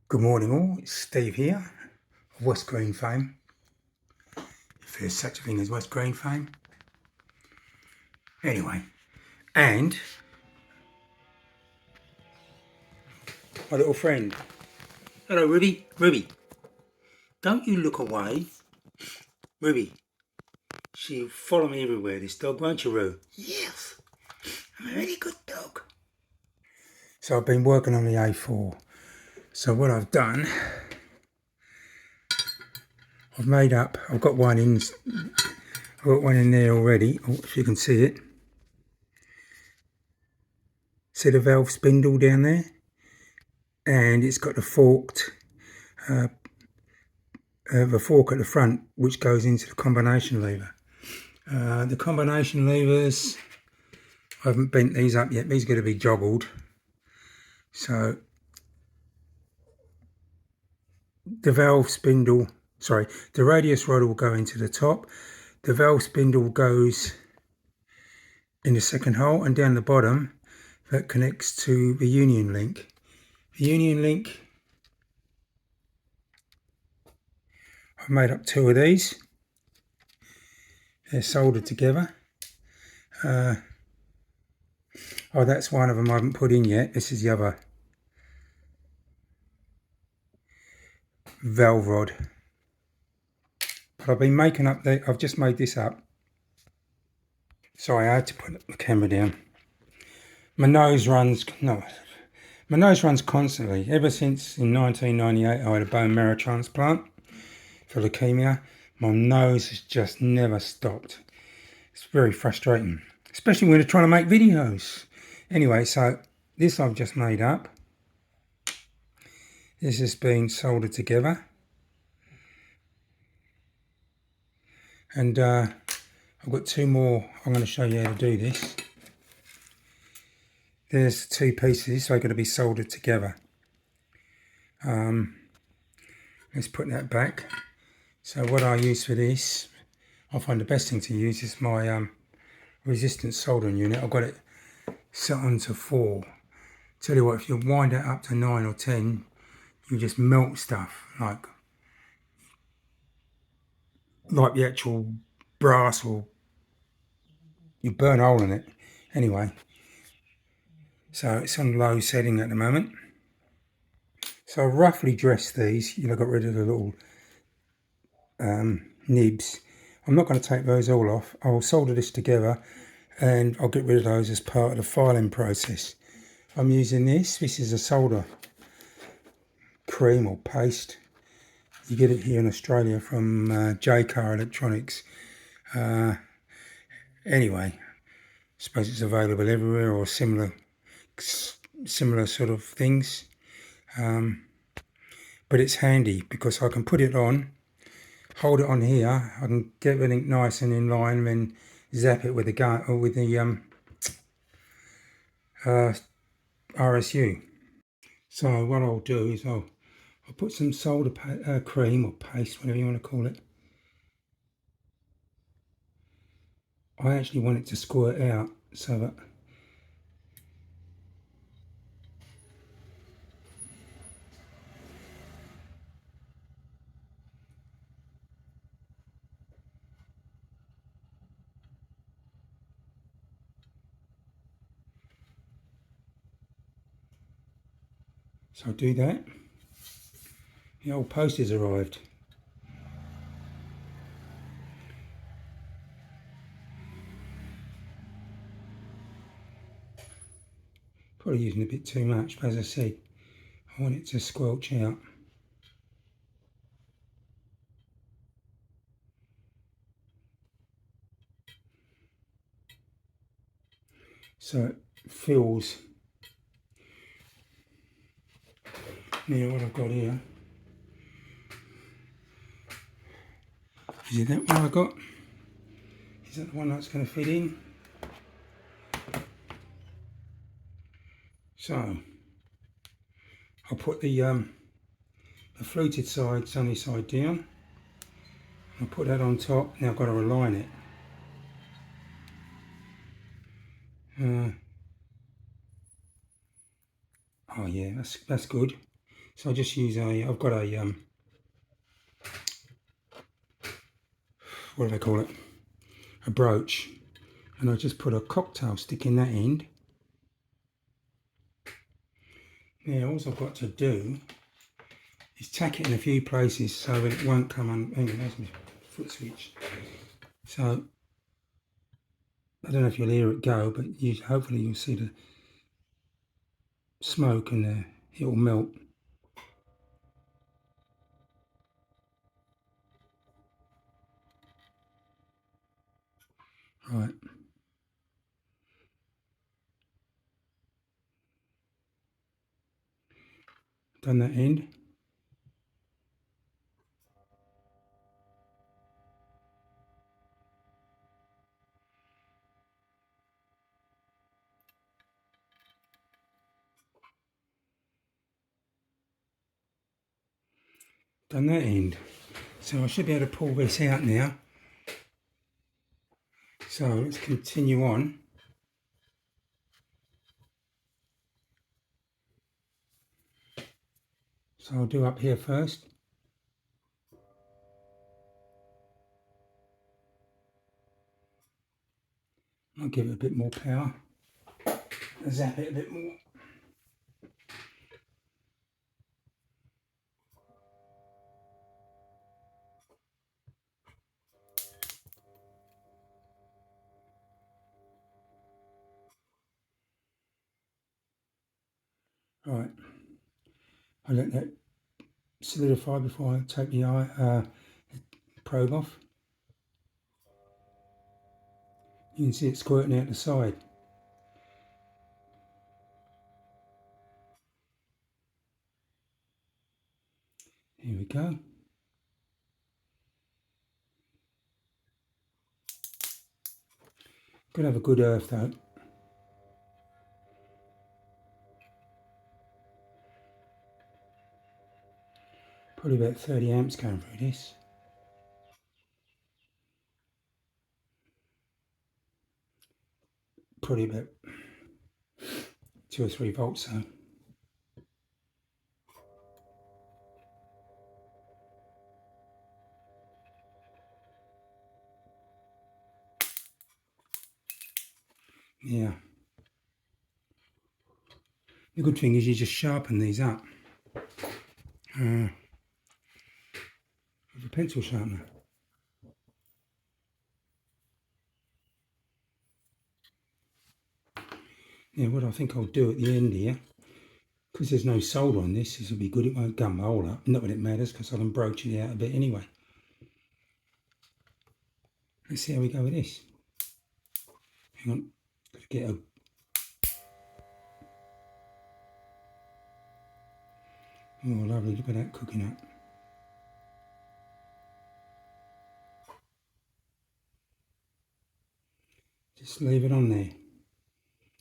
Good morning all, it's Steve here of West Green fame, if there's such a thing as West Green fame. Anyway, and my little friend. Hello Ruby. Ruby, don't you look away. Ruby, she'll follow me everywhere, this dog, won't you, Roo? Yes, I'm a really good dog. So I've been working on the A4. So what I've done, I've got one in there already, if you can see it. See the valve spindle down there? And it's got the forked, the fork at the front, which goes into the combination lever. The combination levers, I haven't bent these up yet. These are going to be joggled. So the valve spindle, the radius rod will go into the top. The valve spindle goes in the second hole, and down the bottom that connects to the union link. The union link, I've made up two of these. They're soldered together. Oh, that's one of them I haven't put in yet. This is the other valve rod. But I've been making up I've just made this up. Sorry, I had to put the camera down. My nose runs constantly. Ever since in 1998 I had a bone marrow transplant for leukemia. My nose has just never stopped. It's very frustrating, especially when you're trying to make videos. Anyway, so this I've just made up. This has been soldered together. And I've got two more. I'm going to show you how to do this. There's two pieces, so they're going to be soldered together. Let's put that back. So what I use for this, I find the best thing to use is my resistance soldering unit. I've got it set on to 4. Tell you what, if you wind it up to 9 or 10, you just melt stuff like the actual brass, or you burn a hole in it. Anyway, so it's on low setting at the moment. So I roughly dressed these. Got rid of the little nibs. I'm not going to take those all off. I'll solder this together and I'll get rid of those as part of the filing process. I'm using this. This is a solder cream or paste. You get it here in Australia from J-Car Electronics. Anyway, I suppose it's available everywhere, or similar sort of things. But it's handy because I can put it on, hold it on here, I can get everything nice and in line, and then zap it with the gun or with the RSU. So what I'll do is I'll put some solder cream or paste, whatever you want to call it. I actually want it to squirt out so that I'll do that. The old post has arrived. Probably using a bit too much, but as I said, I want it to squelch out. So it fills. Now what I've got here, is it that one I got? Is that the one that's going to fit in? So I'll put the fluted side, sunny side down. I'll put that on top. Now I've got to align it. Oh yeah, that's good. So I just use I've got a, what do they call it? A brooch. And I just put a cocktail stick in that end. Now all I've got to do is tack it in a few places so that it won't come on. Hang on, there's my foot switch. So I don't know if you'll hear it go, but hopefully you'll see the smoke and it'll melt. Right. Done that end. Done that end. So I should be able to pull this out now. So let's continue on. So I'll do up here first. I'll give it a bit more power. Zap it a bit more. Right. I'll let that solidify before I take the probe off. You can see it squirting out the side. Here we go. Got to have a good earth though. Probably about 30 amps going through this. Probably about 2 or 3 volts though. Yeah. The good thing is you just sharpen these up with a pencil sharpener. Yeah, what I think I'll do at the end here, because there's no solder on this, this will be good, it won't gum the hole up. Not that it matters, because I can broach it out a bit anyway. Let's see how we go with this. Hang on, got to get a... Oh, lovely, look at that cooking up. Just leave it on there.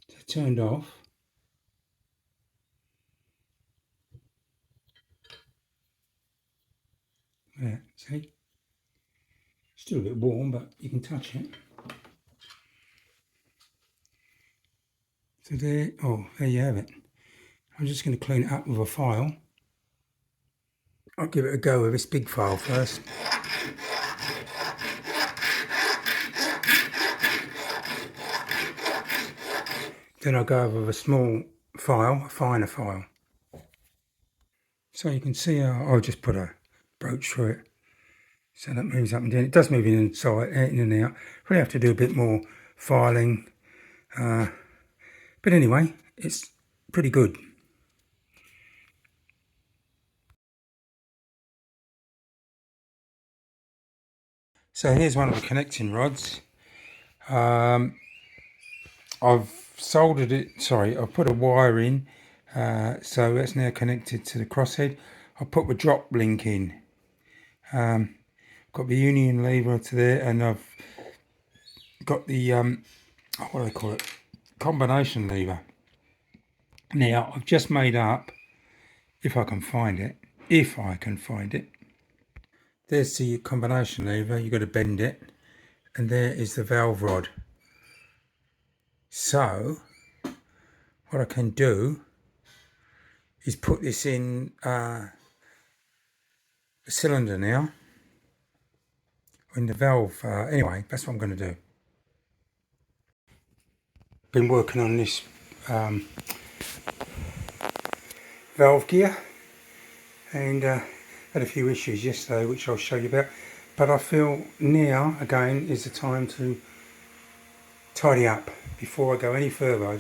So turned off. Yeah, see? Still a bit warm, but you can touch it. So there, oh, there you have it. I'm just going to clean it up with a file. I'll give it a go with this big file first. Then I'll go over with a small file, a finer file. So you can see I'll just put a brooch through it. So that moves up and down. It does move in and out. Probably have to do a bit more filing. But anyway, it's pretty good. So here's one of the connecting rods. I've soldered it, I've put a wire in. So that's now connected to the crosshead. I'll put the drop link in. Got the union lever to there, and I've got the what do they call it, combination lever. Now I've just made up, if I can find it, there's the combination lever. You've got to bend it, and there is the valve rod. So what I can do is put this in the cylinder now, in the valve. Anyway, that's what I'm going to do. Been working on this valve gear, and had a few issues yesterday which I'll show you about, but I feel now again is the time to tidy up before I go any further. I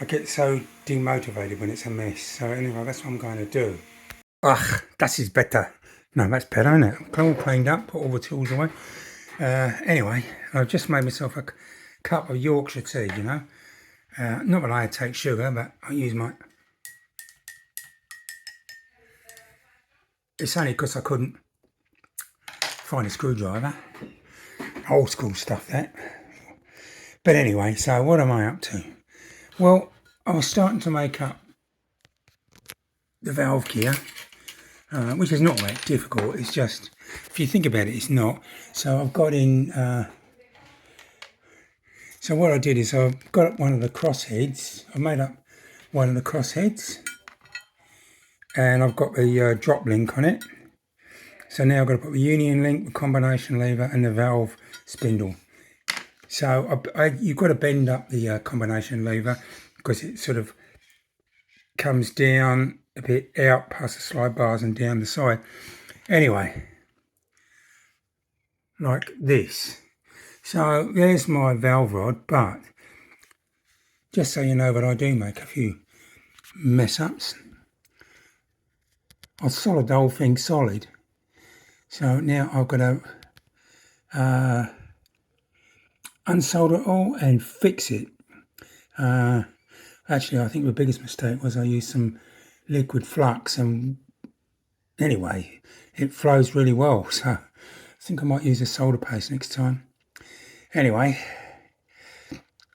get so demotivated when it's a mess. So anyway, that's what I'm going to do. Ugh, that is better. No, that's better, isn't it? All cleaned up, put all the tools away. Anyway, I've just made myself a cup of Yorkshire tea, you know. Not that I take sugar, but I use my... It's only because I couldn't find a screwdriver. Old school stuff, that. But anyway, so what am I up to? Well, I was starting to make up the valve gear, which is not that difficult. It's just, if you think about it, it's not. So I've got in... so what I did is I've got up one of the crossheads. I made up one of the crossheads. And I've got the drop link on it. So now I've got to put the union link, the combination lever and the valve spindle. So you've got to bend up the combination lever because it sort of comes down a bit out past the slide bars and down the side. Anyway, like this. So there's my valve rod, but just so you know that I do make a few mess ups. I've soldered the whole thing solid. So now I've got to unsolder it all and fix it. Actually, I think the biggest mistake was I used some liquid flux, and anyway, it flows really well. So I think I might use a solder paste next time. Anyway,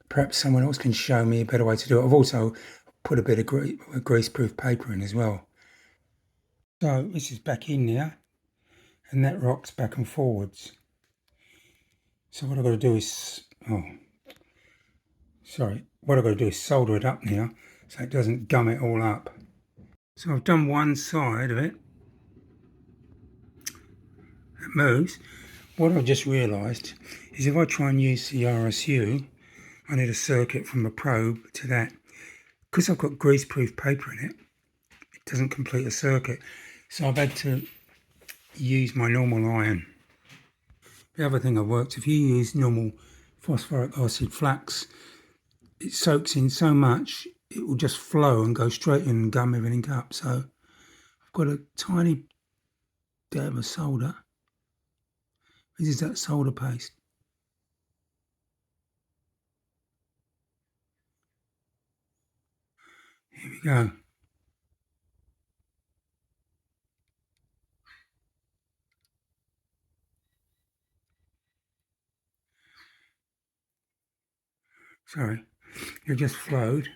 perhaps someone else can show me a better way to do it. I've also put a bit of greaseproof paper in as well. So this is back in now, and that rocks back and forwards. So what I've got to do is, what I've got to do is solder it up now so it doesn't gum it all up. So I've done one side of it. It moves. What I've just realised is if I try and use the RSU, I need a circuit from a probe to that. Because I've got greaseproof paper in it, it doesn't complete a circuit. So I've had to use my normal iron. The other thing I've worked, if you use normal phosphoric acid flux, it soaks in so much, it will just flow and go straight in and gum everything up. So I've got a tiny dab of solder. This is that solder paste. Here we go. Sorry, it just flowed.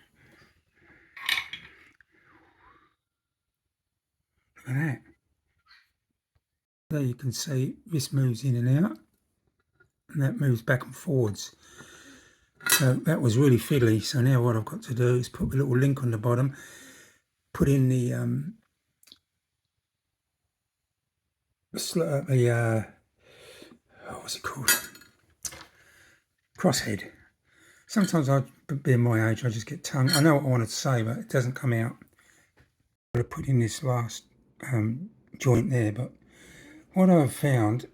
Look at that. There you can see this moves in and out, and that moves back and forwards. So that was really fiddly. So now what I've got to do is put a little link on the bottom, put in the what's it called? Crosshead. Sometimes being my age, I just get tongue. I know what I wanted to say, but it doesn't come out. I'm going to put in this last joint there, but what I've found,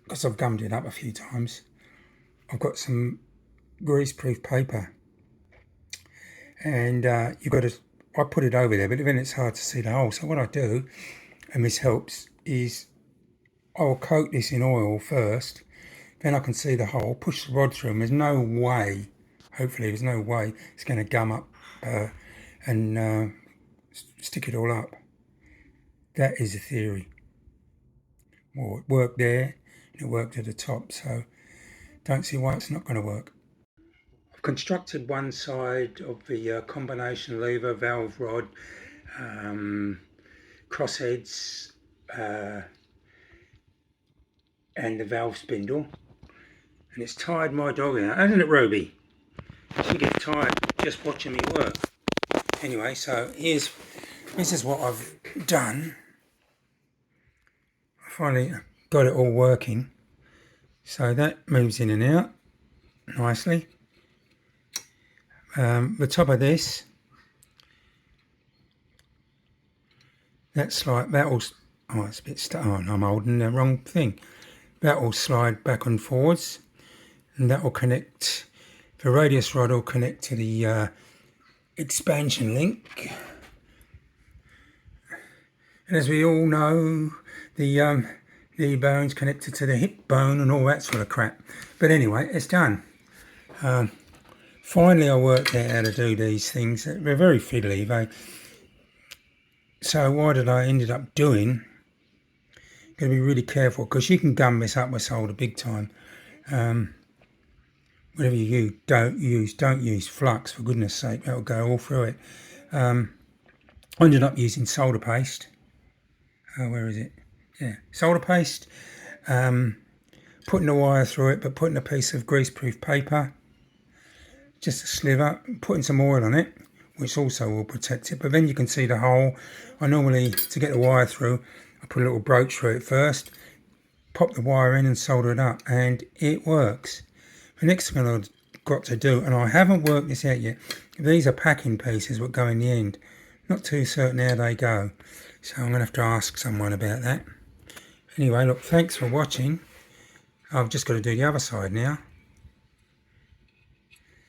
because I've gummed it up a few times, I've got some greaseproof paper, and you've got to, I put it over there, but then it's hard to see the hole. So what I do, and this helps, is I'll coat this in oil first, then I can see the hole, push the rod through, and there's no way, hopefully there's no way it's going to gum up and stick it all up. That is a theory. Well, it worked there, and it worked at the top, so don't see why it's not going to work. I've constructed one side of the combination lever, valve rod, crossheads, and the valve spindle, and it's tired my dog out, hasn't it, Ruby? She gets tired just watching me work. Anyway, so this is what I've done. I finally got it all working. So that moves in and out nicely. The top of this, that's like, that will, oh, it's a bit stuck. Oh, no, I'm holding the wrong thing. That will slide back and forwards, and that will connect, the radius rod will connect to the expansion link. And as we all know, the knee bone's connected to the hip bone and all that sort of crap. But anyway, it's done. Finally, I worked out how to do these things. They're very fiddly. So what did I ended up doing? Got to be really careful, because you can gum this up with solder big time. Whatever you don't use flux, for goodness sake. That'll go all through it. I ended up using solder paste. Where is it? Yeah, solder paste. Putting the wire through it, but putting a piece of greaseproof paper, just a sliver, putting some oil on it, which also will protect it. But then you can see the hole. I normally, to get the wire through, I put a little brooch through it first, pop the wire in and solder it up, and it works. The next thing I've got to do, and I haven't worked this out yet, these are packing pieces that go in the end. Not too certain how they go, so I'm going to have to ask someone about that. Anyway, look, thanks for watching. I've just got to do the other side now.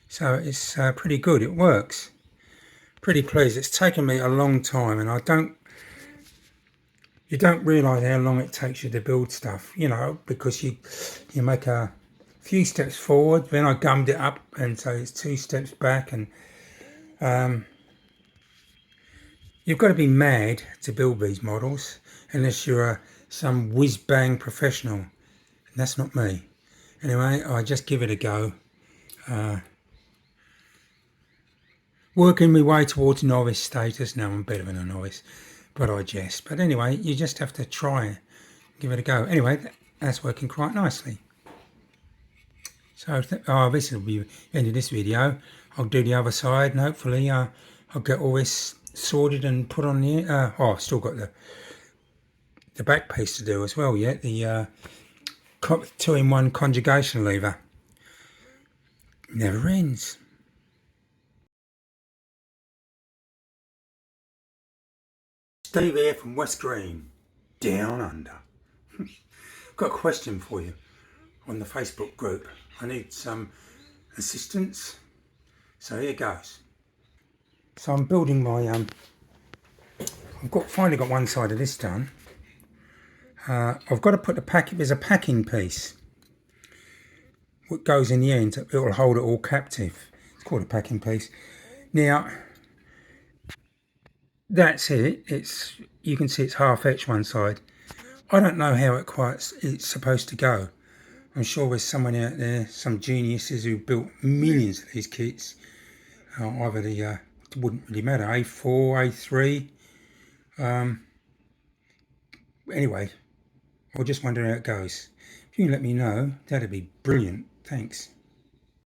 So it's pretty good, it works. Pretty pleased. It's taken me a long time, and you don't realise how long it takes you to build stuff, you know, because you make a few steps forward, then I gummed it up, and so it's 2 steps back, and you've got to be mad to build these models unless you're some whiz-bang professional, and that's not me. Anyway, I just give it a go. Working my way towards novice status. Now I'm better than a novice, but I jest. But anyway, you just have to try, give it a go. Anyway, that's working quite nicely. So this will be the end of this video. I'll do the other side, and hopefully I'll get all this sorted and put on the I've still got the back piece to do as well yet, the 2-in-1 conjugation lever. Never ends. Steve here from West Green, down under. Got a question for you on the Facebook group. I need some assistance, so here goes. So I'm building my I've finally got one side of this done. I've got to put there's a packing piece what goes in the end. It will hold it all captive. It's called a packing piece. Now that's it. You can see it's half etched one side. I don't know how it's supposed to go. I'm sure there's someone out there, some geniuses who built millions of these kits. Either it wouldn't really matter, A4, A3. Anyway, I just wonder how it goes. If you can let me know, that'd be brilliant. Thanks.